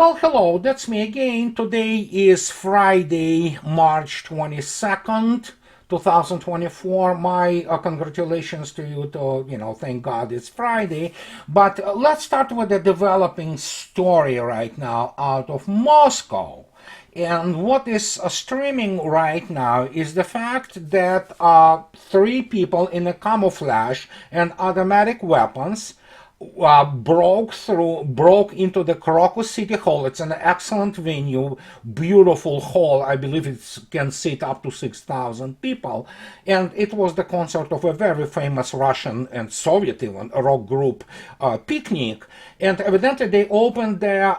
Well, hello, that's me again. Today is Friday, March 22nd, 2024. My congratulations to you thank God it's Friday. But let's start with a developing story right now out of Moscow. And what is streaming right now is the fact that three people in a camouflage and automatic weapons broke into the Crocus City Hall. It's an excellent venue, beautiful hall. I believe it can seat up to 6,000 people. And it was the concert of a very famous Russian and Soviet even rock group, Picnic. And evidently they opened their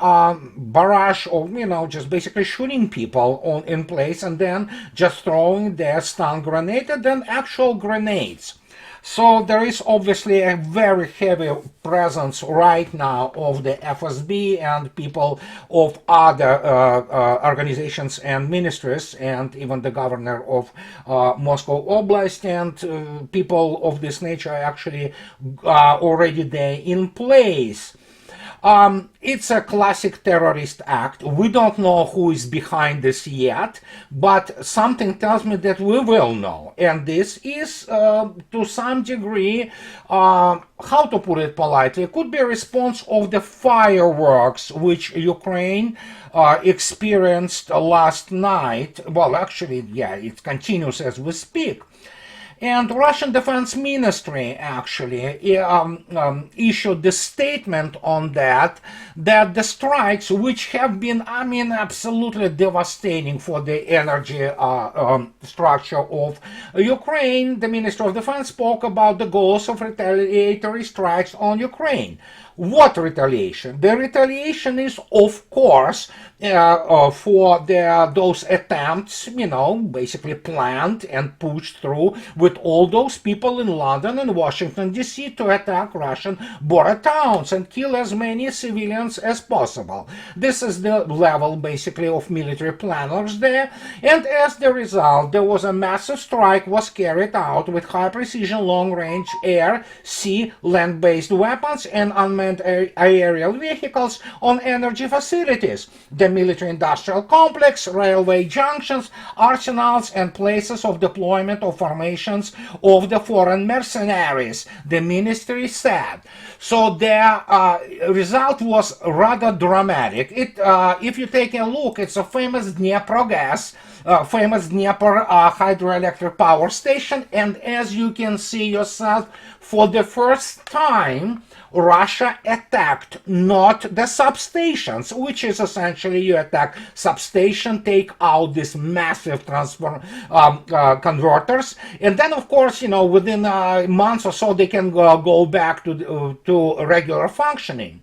barrage of, just basically shooting people in place and then just throwing their stun grenade and then actual grenades. So there is obviously a very heavy presence right now of the FSB and people of other organizations and ministries, and even the governor of Moscow Oblast, and people of this nature are actually already there in place. It's a classic terrorist act. We don't know who is behind this yet, but something tells me that we will know. And this is, to some degree, how to put it politely, it could be a response of the fireworks which Ukraine experienced last night. Well, actually, yeah, it continues as we speak. And Russian Defense Ministry actually issued the statement on that the strikes, which have been, absolutely devastating for the energy structure of Ukraine, the Minister of Defense spoke about the goals of retaliatory strikes on Ukraine. What retaliation? The retaliation is, of course, for those attempts, basically planned and pushed through with all those people in London and Washington, D.C. to attack Russian border towns and kill as many civilians as possible. This is the level, basically, of military planners there. And as the result, there was a massive strike was carried out with high-precision, long-range air, sea, land-based weapons and unmanned aerial vehicles on energy facilities, the military-industrial complex, railway junctions, arsenals, and places of deployment of formations of the foreign mercenaries, the ministry said. So the result was rather dramatic. If you take a look, it's a famous Dnepr hydroelectric power station, and as you can see yourself, for the first time, Russia attacked not the substations, which is essentially you attack substation, take out these massive converters, and then of course, within months or so they can go back to regular functioning.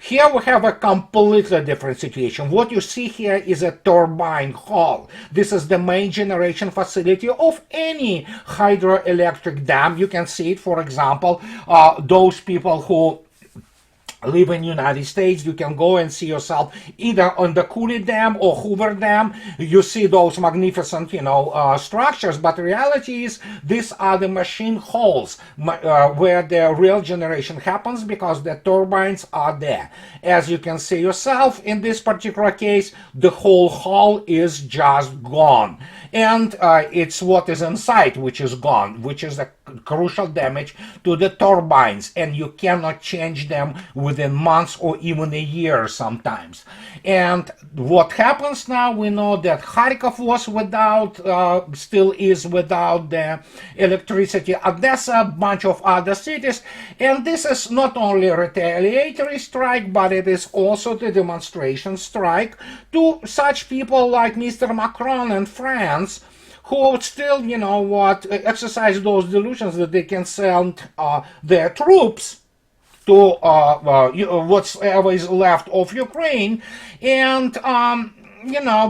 Here we have a completely different situation. What you see here is a turbine hall. This is the main generation facility of any hydroelectric dam. You can see it, for example, those people who live in the United States, you can go and see yourself either on the Cooley Dam or Hoover Dam. You see those magnificent, structures, but the reality is these are the machine halls where the real generation happens because the turbines are there. As you can see yourself, in this particular case, the whole hall is just gone. And it's what is inside which is gone, which is a crucial damage to the turbines, and you cannot change them within months or even a year sometimes. And what happens now, we know that Kharkov was still is without the electricity, Odessa, a bunch of other cities, and this is not only a retaliatory strike, but it is also the demonstration strike to such people like Mr. Macron and France, who would still, exercise those delusions that they can send their troops to whatever is left of Ukraine. And,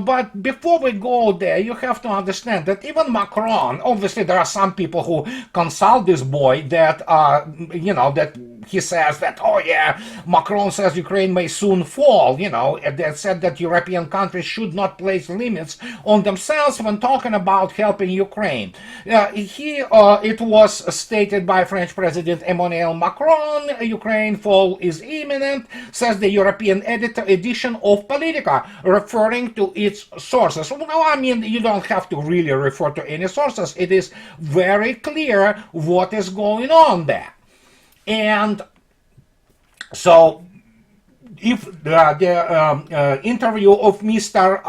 but before we go there, you have to understand that even Macron, obviously there are some people who consult this boy that, that he says that, oh yeah, Macron says Ukraine may soon fall, and they said that European countries should not place limits on themselves when talking about helping Ukraine. It was stated by French President Emmanuel Macron, Ukraine fall is imminent, says the European edition of Politica, referring to its sources. Well, I mean, you don't have to really refer to any sources. It is very clear what is going on there. And so, if the interview of Mr.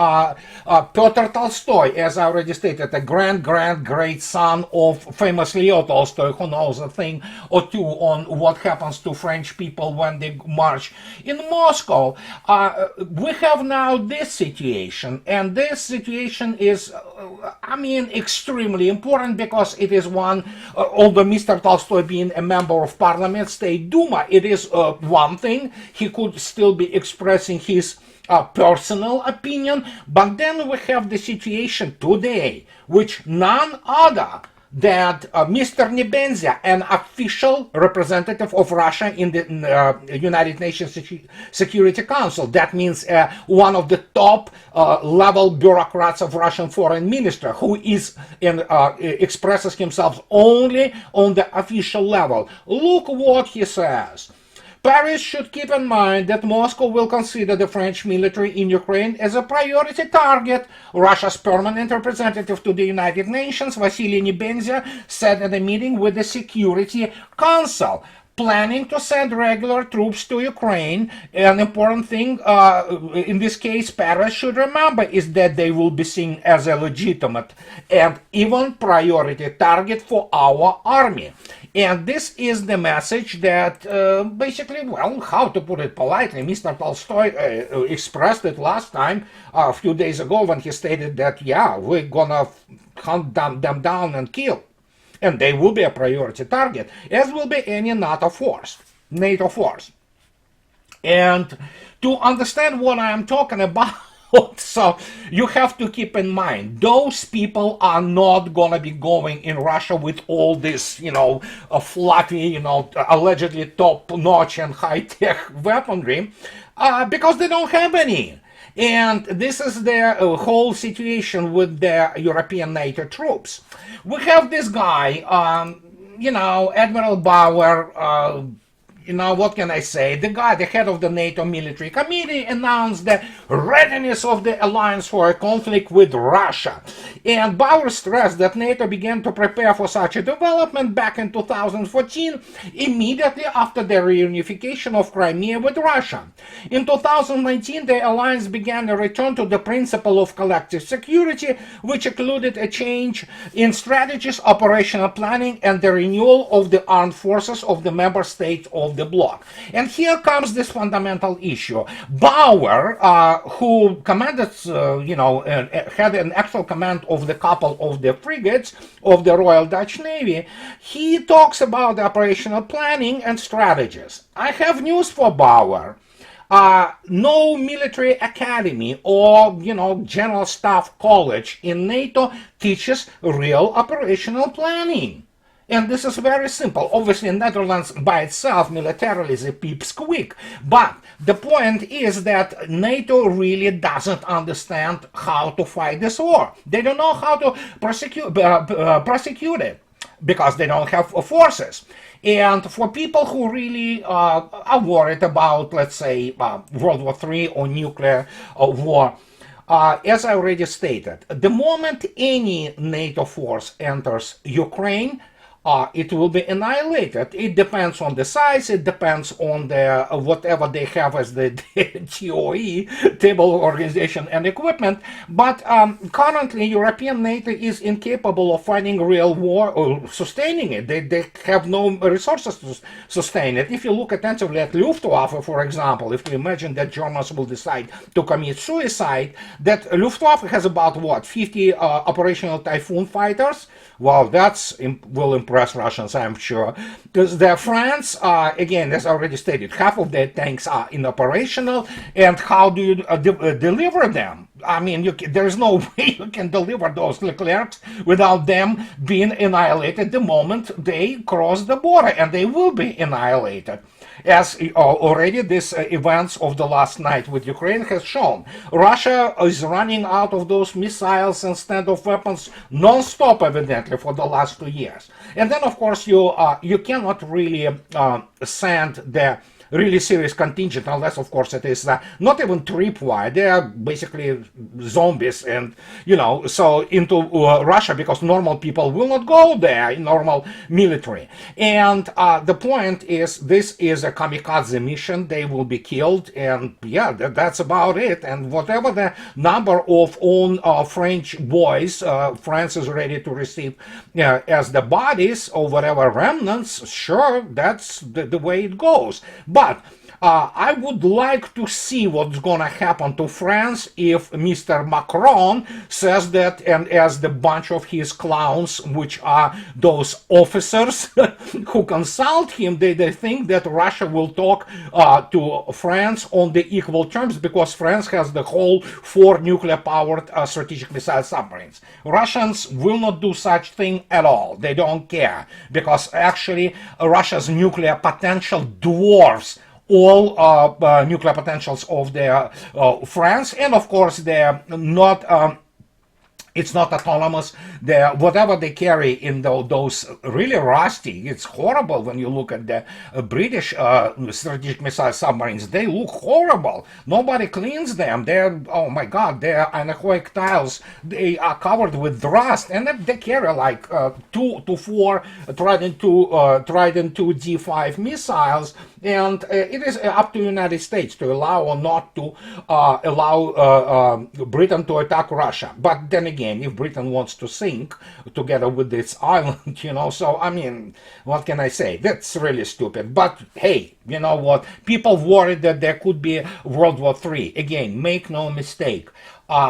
Pyotr Tolstoy, as I already stated, the great son of famous Leo Tolstoy, who knows a thing or two on what happens to French people when they march in Moscow, we have now this situation, and this situation is, extremely important because it is one, although Mr. Tolstoy being a member of Parliament, State Duma, it is one thing, he could still be expressing his personal opinion, but then we have the situation today, which none other than Mr. Nebenzia, an official representative of Russia in the United Nations Security Council. That means one of the top level bureaucrats of Russian foreign minister, who is expresses himself only on the official level. Look what he says. Paris should keep in mind that Moscow will consider the French military in Ukraine as a priority target. Russia's permanent representative to the United Nations, Vasily Nebenzia, said at a meeting with the Security Council, planning to send regular troops to Ukraine. An important thing in this case Paris should remember is that they will be seen as a legitimate and even priority target for our army. And this is the message that basically, well, how to put it politely, Mr. Tolstoy expressed it last time, a few days ago, when he stated that, yeah, we're gonna hunt them down and kill. And they will be a priority target, as will be any NATO force. And to understand what I am talking about, so you have to keep in mind, those people are not gonna be going in Russia with all this, fluffy, allegedly top-notch and high-tech weaponry, because they don't have any. And this is the whole situation with the European NATO troops. We have this guy, Admiral Bauer, what can I say? The guy, the head of the NATO military committee, announced the readiness of the alliance for a conflict with Russia. And Bauer stressed that NATO began to prepare for such a development back in 2014, immediately after the reunification of Crimea with Russia. In 2019, the alliance began a return to the principle of collective security, which included a change in strategies, operational planning, and the renewal of the armed forces of the member states of the bloc. And here comes this fundamental issue. Bauer, who commanded, had an actual command of the couple of the frigates of the Royal Dutch Navy, he talks about operational planning and strategies. I have news for Bauer. No military academy or, general staff college in NATO teaches real operational planning. And this is very simple. Obviously, Netherlands by itself militarily is a pipsqueak. But the point is that NATO really doesn't understand how to fight this war. They don't know how to prosecute it because they don't have forces. And for people who really are worried about, let's say, World War III or nuclear war, as I already stated, the moment any NATO force enters Ukraine, it will be annihilated. It depends on the size, it depends on the whatever they have as the TOE, table organization and equipment, but currently European NATO is incapable of fighting real war or sustaining it. They have no resources to sustain it. If you look attentively at Luftwaffe, for example, if you imagine that Germans will decide to commit suicide, that Luftwaffe has about, 50 operational Typhoon fighters? Well, will impress Russians, I'm sure. Because the France, again, as already stated, half of their tanks are inoperational, and how do you deliver them? I mean, there is no way you can deliver those Leclercs without them being annihilated the moment they cross the border, and they will be annihilated. As already these events of the last night with Ukraine has shown, Russia is running out of those missiles and standoff weapons non-stop, evidently, for the last 2 years. And then, of course, you cannot really send the really serious contingent, unless, of course, it is not even tripwire. They are basically zombies, and so into Russia, because normal people will not go there in normal military. And the point is, this is a kamikaze mission. They will be killed, and yeah, that's about it. And whatever the number of own French boys France is ready to receive as the bodies or whatever remnants, sure, that's the way it goes. But I would like to see what's gonna happen to France if Mr. Macron says that, and as the bunch of his clowns, which are those officers who consult him, they think that Russia will talk to France on the equal terms, because France has the whole 4 nuclear-powered strategic missile submarines. Russians will not do such thing at all. They don't care, because actually Russia's nuclear potential dwarfs all nuclear potentials of their France, and of course they're not it's not autonomous. Whatever they carry in those really rusty, it's horrible when you look at the British strategic missile submarines. They look horrible. Nobody cleans them. They're, oh my God, they're anechoic tiles. They are covered with rust, and they carry like 2 to 4 Trident 2 D5 missiles. And it is up to the United States to allow or not to allow Britain to attack Russia. But then again, if Britain wants to sink together with its island, so I mean, what can I say? That's really stupid. But hey, you know what? People worried that there could be World War III. Again, make no mistake.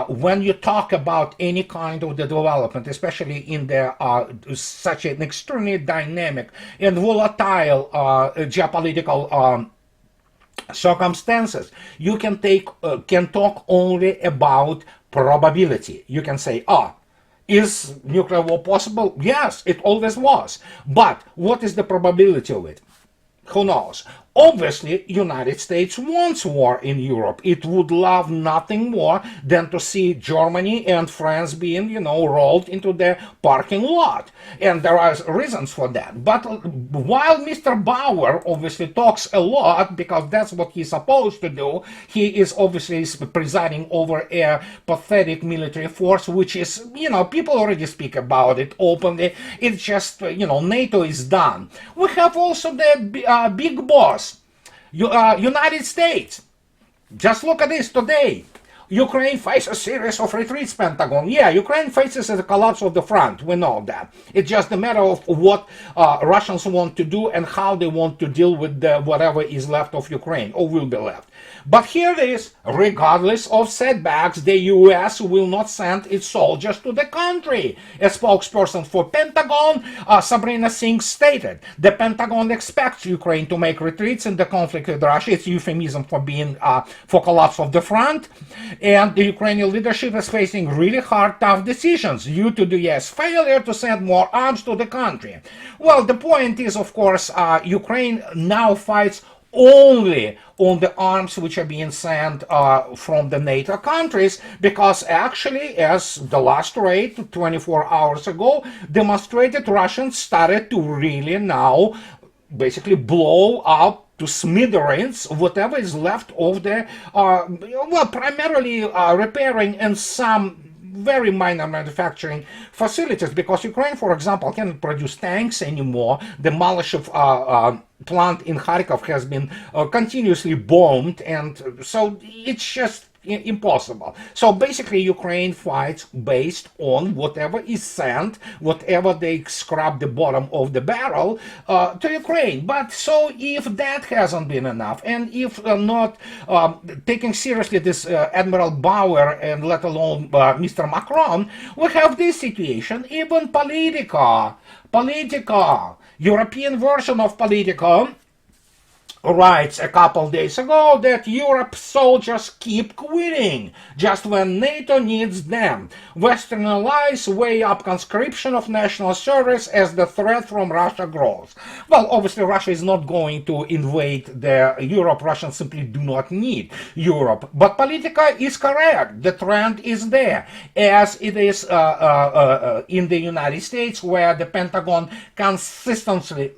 When you talk about any kind of the development, especially in the such an extremely dynamic and volatile geopolitical circumstances, you can talk only about probability. You can say, is nuclear war possible? Yes, it always was. But what is the probability of it? Who knows? Obviously, United States wants war in Europe. It would love nothing more than to see Germany and France being, rolled into the parking lot. And there are reasons for that. But while Mr. Bauer obviously talks a lot, because that's what he's supposed to do, he is obviously presiding over a pathetic military force, which is, people already speak about it openly. It's just, NATO is done. We have also the big boss, United States. Just look at this today. Ukraine faces a series of retreats, Pentagon. Yeah, Ukraine faces a collapse of the front. We know that. It's just a matter of what Russians want to do and how they want to deal with whatever is left of Ukraine, or will be left. But here it is, regardless of setbacks, the US will not send its soldiers to the country. A spokesperson for Pentagon, Sabrina Singh, stated, the Pentagon expects Ukraine to make retreats in the conflict with Russia. It's euphemism for being for collapse of the front. And the Ukrainian leadership is facing really hard, tough decisions due to the US failure to send more arms to the country. Well, the point is, of course, Ukraine now fights only on the arms which are being sent from the NATO countries, because actually, as the last raid 24 hours ago demonstrated, Russians started to really now basically blow up to smithereens whatever is left of the, primarily repairing and some very minor manufacturing facilities, because Ukraine, for example, cannot produce tanks anymore. The Malyshev plant in Kharkov has been continuously bombed, and so it's just impossible. So basically, Ukraine fights based on whatever is sent, whatever they scrub the bottom of the barrel to Ukraine. But so if that hasn't been enough, and if not taking seriously this Admiral Bauer and let alone Mr. Macron, we have this situation. Even Politica, European version of Politica, writes a couple days ago that Europe's soldiers keep quitting just when NATO needs them. Western allies weigh up conscription of national service as the threat from Russia grows. Well, obviously Russia is not going to invade the Europe. Russians simply do not need Europe. But Politica is correct. The trend is there, as it is in the United States, where the Pentagon consistently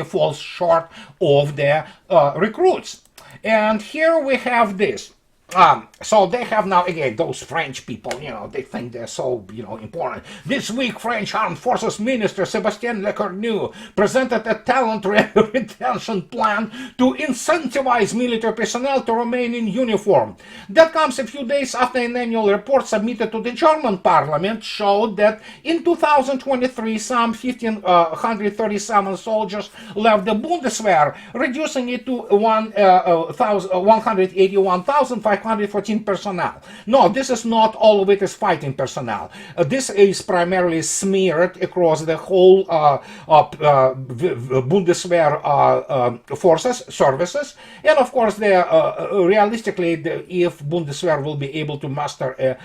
falls short of their recruits. And here we have this. So they have now, again, those French people, they think they're so, important. This week, French Armed Forces Minister Sébastien Lecornu presented a talent retention plan to incentivize military personnel to remain in uniform. That comes a few days after an annual report submitted to the German parliament showed that in 2023, some 1,537 soldiers left the Bundeswehr, reducing it to 181,514 personnel. No, this is not all of it is fighting personnel. This is primarily smeared across the whole Bundeswehr forces, services. And of course, realistically, if Bundeswehr will be able to muster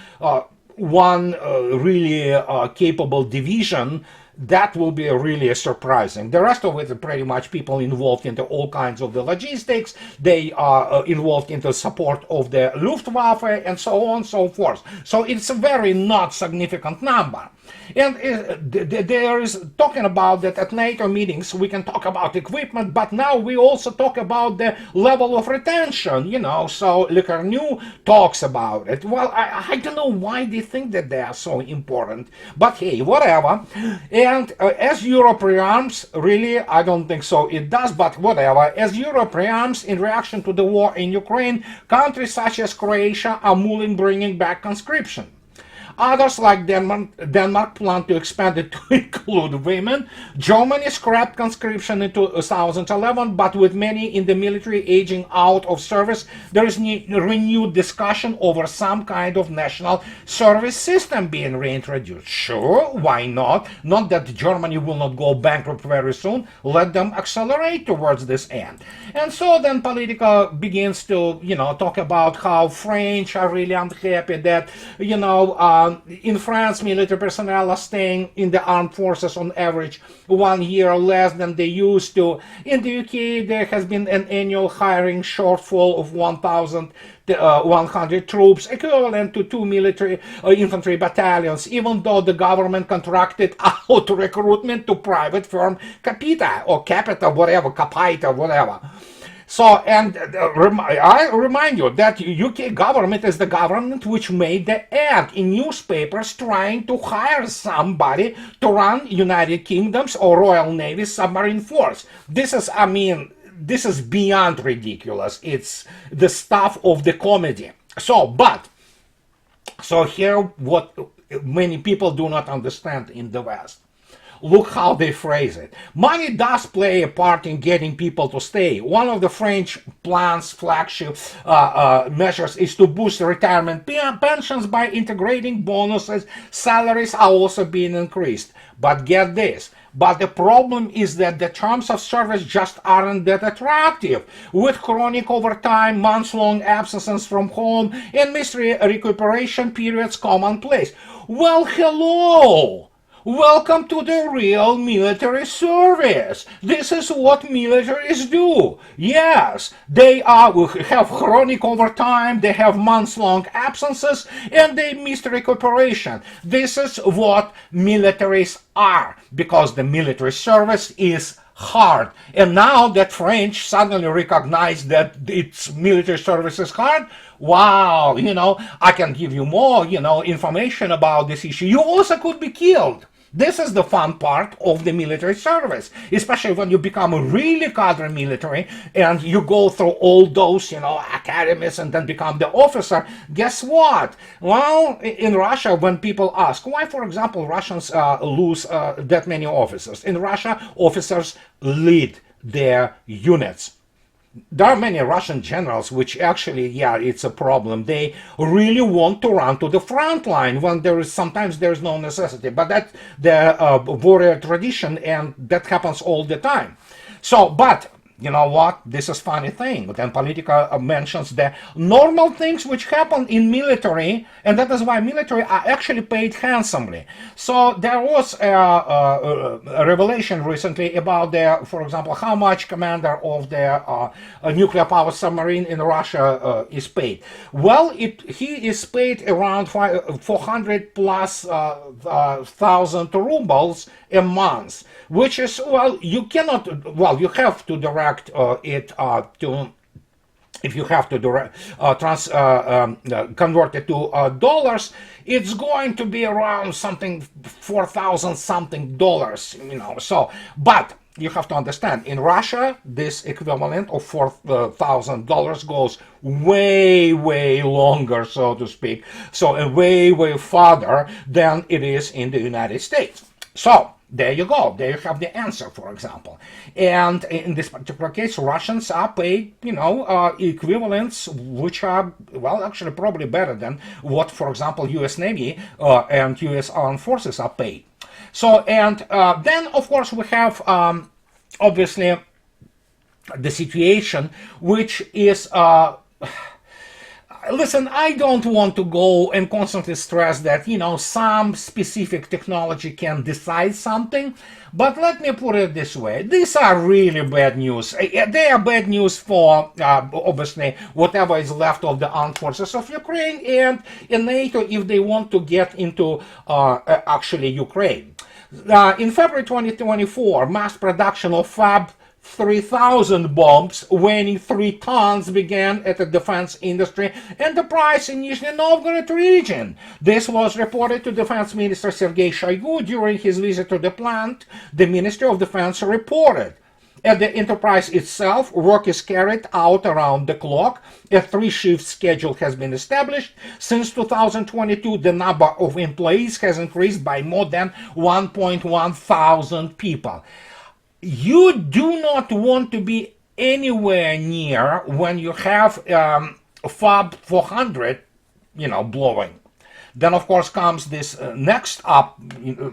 one really capable division, that will be really surprising. The rest of it are pretty much people involved into all kinds of the logistics. They are involved in the support of the Luftwaffe and so on and so forth. So it's a very not significant number. And there is talking about that at NATO meetings we can talk about equipment, but now we also talk about the level of retention, so Lecornu talks about it. Well, I don't know why they think that they are so important, but hey, whatever. And as Europe rearms, really, I don't think so it does, but whatever. As Europe rearms in reaction to the war in Ukraine, countries such as Croatia are bringing back conscription. Others, like Denmark, plan to expand it to include women. Germany scrapped conscription in 2011, but with many in the military aging out of service, there is renewed discussion over some kind of national service system being reintroduced. Sure, why not? Not that Germany will not go bankrupt very soon. Let them accelerate towards this end. And so then Politica begins to, talk about how French are really unhappy that, in France, military personnel are staying in the armed forces on average 1 year less than they used to. In the UK, there has been an annual hiring shortfall of 1,100 troops, equivalent to 2 military infantry battalions, even though the government contracted out recruitment to private firm Capita, whatever, Capita, whatever. So, and I remind you that UK government is the government which made the ad in newspapers trying to hire somebody to run United Kingdom's or Royal Navy's submarine force. This is beyond ridiculous. It's the stuff of the comedy. So here what many people do not understand in the West. Look how they phrase it. Money does play a part in getting people to stay. One of the French plan's flagship measures is to boost retirement pensions by integrating bonuses. Salaries are also being increased. But get this. But the problem is that the terms of service just aren't that attractive. With chronic overtime, months-long absences from home, and mystery recuperation periods commonplace. Well, hello! Welcome to the real military service. This is what militaries do. Yes, they have chronic overtime, they have months-long absences, and they miss recuperation. This is what militaries are, because the military service is hard. And now that French suddenly recognize that its military service is hard, wow, I can give you more, information about this issue. You also could be killed. This is the fun part of the military service, especially when you become a really cadre military and you go through all those, academies and then become the officer. Guess what? Well, in Russia, when people ask why, for example, Russians lose that many officers, in Russia, officers lead their units. There are many Russian generals which actually, yeah, it's a problem. They really want to run to the front line when sometimes there's no necessity, but that's the warrior tradition, and that happens all the time. So, but you know what? This is funny thing. Then Politica mentions the normal things which happen in military, and that is why military are actually paid handsomely. So there was a revelation recently about for example, how much commander of the nuclear power submarine in Russia is paid. Well, he is paid around 400 plus thousand rubles a month, which is, well, you have to direct it to, if you have to convert it to dollars, it's going to be around something 4,000 something dollars, so, but you have to understand, in Russia, this equivalent of $4,000 goes way, way longer, so to speak, so way, way farther than it is in the United States. So, there you go. There you have the answer, for example. And in this particular case, Russians are paid, equivalents which are, well, actually probably better than what, for example, U.S. Navy and U.S. Armed Forces are paid. So, and then, of course, we have, obviously, the situation which is... Listen, I don't want to go and constantly stress that, some specific technology can decide something, but let me put it this way. These are really bad news. They are bad news for, obviously, whatever is left of the armed forces of Ukraine and in NATO if they want to get into, actually, Ukraine. In February 2024, mass production of FAB 3,000 bombs weighing 3 tons began at the defense industry enterprise in Nizhny Novgorod region. This was reported to Defense Minister Sergei Shoigu during his visit to the plant, the Ministry of Defense reported. At the enterprise itself, work is carried out around the clock. A 3-shift schedule has been established. Since 2022, the number of employees has increased by more than 1.1 thousand people. You do not want to be anywhere near when you have FAB 400, blowing. Then, of course, comes this next up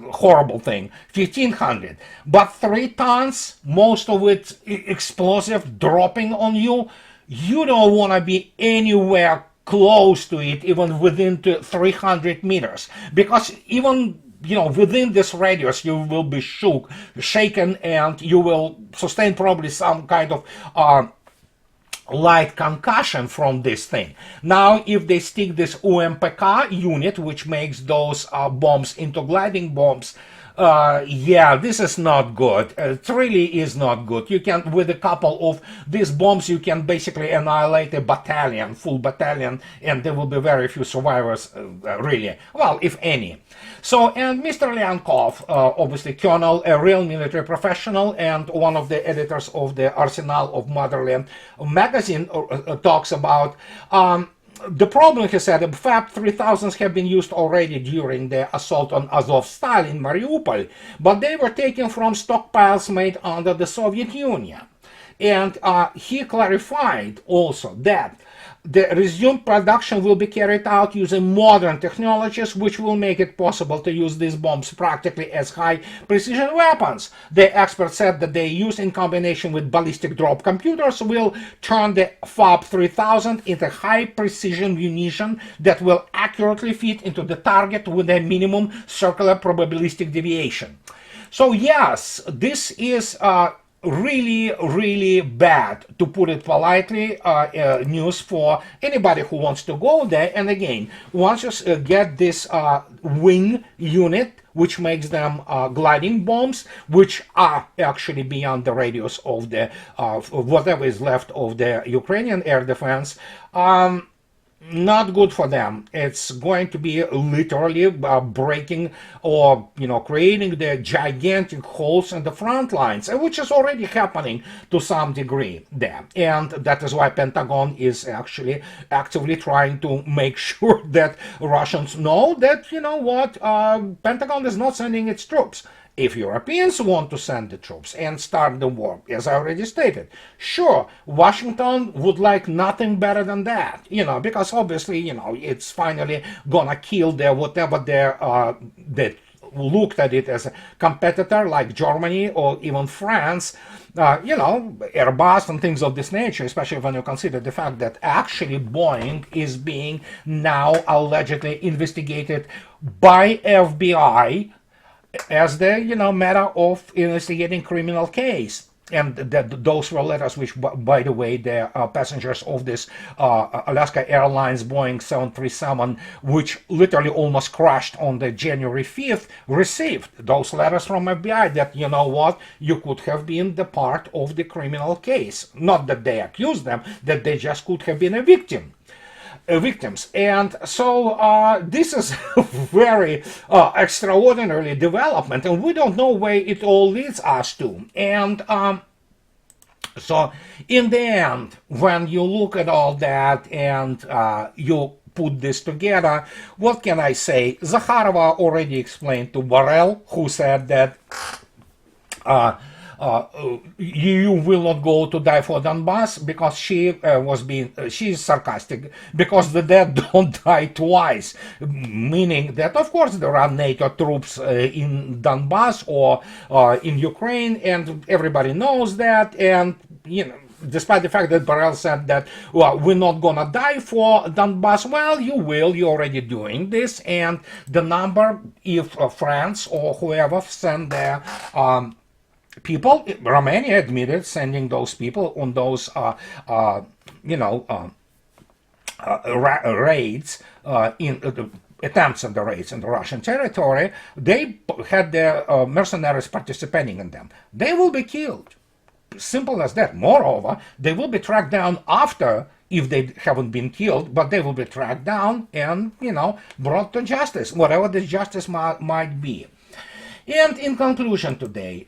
horrible thing, 1,500. But 3 tons, most of it explosive, dropping on you, you don't want to be anywhere close to it, even within 300 meters. Because even within this radius, you will be shaken, and you will sustain probably some kind of light concussion from this thing. Now, if they stick this UMPK unit, which makes those bombs into gliding bombs, yeah, this is not good. It really is not good. You can, with a couple of these bombs, you can basically annihilate a battalion, full battalion, and there will be very few survivors, really. Well, if any. So, and Mr. Lyankov, obviously colonel, a real military professional, and one of the editors of the Arsenal of Motherland magazine, talks about the problem, he said, FAB 3000s have been used already during the assault on Azovstal in Mariupol, but they were taken from stockpiles made under the Soviet Union. And he clarified also that the resumed production will be carried out using modern technologies which will make it possible to use these bombs practically as high-precision weapons. The expert said that they use in combination with ballistic drop computers will turn the FAB 3000 into high-precision munition that will accurately fit into the target with a minimum circular probabilistic deviation. So yes, this is really, really bad, to put it politely, news for anybody who wants to go there. And again, once you get this wing unit, which makes them gliding bombs, which are actually beyond the radius of the whatever is left of the Ukrainian air defense, not good for them. It's going to be literally breaking or creating the gigantic holes in the front lines, which is already happening to some degree there. And that is why Pentagon is actually actively trying to make sure that Russians know that Pentagon is not sending its troops. If Europeans want to send the troops and start the war, as I already stated, sure, Washington would like nothing better than that, because obviously, it's finally gonna kill their whatever they looked at it as a competitor like Germany or even France, Airbus and things of this nature, especially when you consider the fact that actually Boeing is being now allegedly investigated by FBI as the matter of investigating criminal case. And those were letters which, by the way, the passengers of this Alaska Airlines Boeing 737, which literally almost crashed on the January 5th, received those letters from FBI that, you could have been the part of the criminal case. Not that they accused them, that they just could have been a victims. And so this is a very extraordinary development, and we don't know where it all leads us to. And so in the end, when you look at all that and you put this together, what can I say? Zakharova already explained to Borrell, who said that you will not go to die for Donbass, because she's sarcastic, because the dead don't die twice, meaning that of course there are NATO troops in Donbass or in Ukraine, and everybody knows that. And despite the fact that Borrell said that, well, we're not gonna die for Donbass, well, you will, you're already doing this. And the number, if France or whoever send their people, Romania admitted sending those people on those, raids, attempts at the raids in the Russian territory. They had their mercenaries participating in them. They will be killed. Simple as that. Moreover, they will be tracked down after, if they haven't been killed, but they will be tracked down and, brought to justice, whatever the justice might be. And in conclusion today,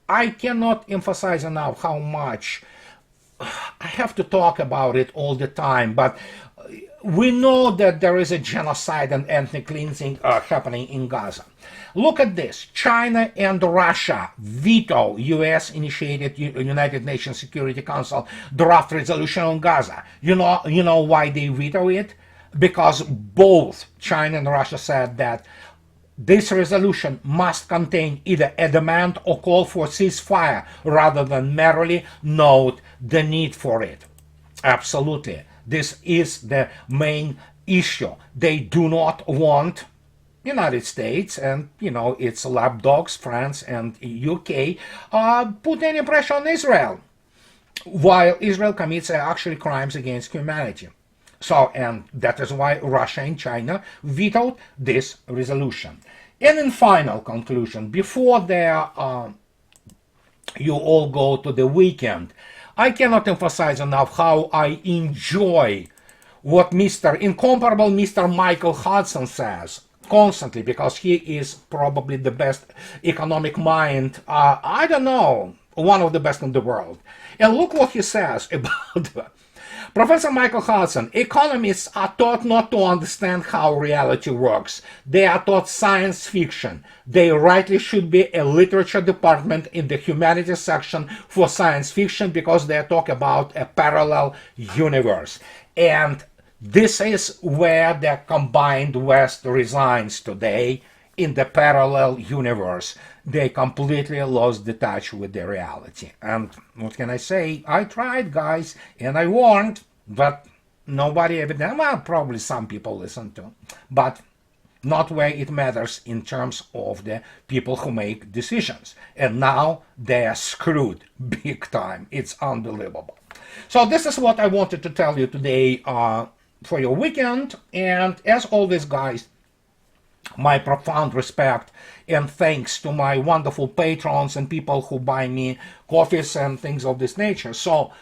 I cannot emphasize enough how much I have to talk about it all the time, but we know that there is a genocide and ethnic cleansing happening in Gaza. Look at this. China and Russia veto U.S.-initiated United Nations Security Council draft resolution on Gaza. You know why they veto it? Because both China and Russia said that this resolution must contain either a demand or call for ceasefire rather than merely note the need for it. Absolutely. This is the main issue. They do not want United States and, its lapdogs, France and UK, put any pressure on Israel, while Israel commits actually crimes against humanity. So, and that is why Russia and China vetoed this resolution. And in final conclusion, before you all go to the weekend, I cannot emphasize enough how I enjoy what incomparable Mr. Michael Hudson says constantly, because he is probably the best economic mind, I don't know, one of the best in the world. And look what he says about Professor Michael Hudson: economists are taught not to understand how reality works. They are taught science fiction. They rightly should be a literature department in the humanities section for science fiction, because they talk about a parallel universe. And this is where the combined West resides today, in the parallel universe. They completely lost the touch with the reality. And what can I say? I tried, guys, and I warned, but nobody evidently, well, probably some people listened to, but not where it matters in terms of the people who make decisions. And now they are screwed big time. It's unbelievable. So this is what I wanted to tell you today for your weekend. And as always, guys, my profound respect and thanks to my wonderful patrons and people who buy me coffees and things of this nature. So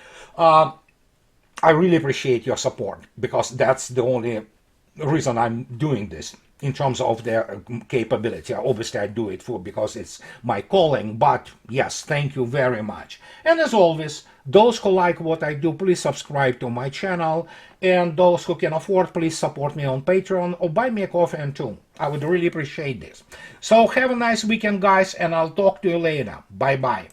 I really appreciate your support, because that's the only reason I'm doing this in terms of their capability. Obviously, I do it for because it's my calling, but yes, thank you very much. And as always, those who like what I do, please subscribe to my channel, and those who can afford, please support me on Patreon or buy me a coffee and two. I would really appreciate this. So have a nice weekend, guys, and I'll talk to you later. Bye bye.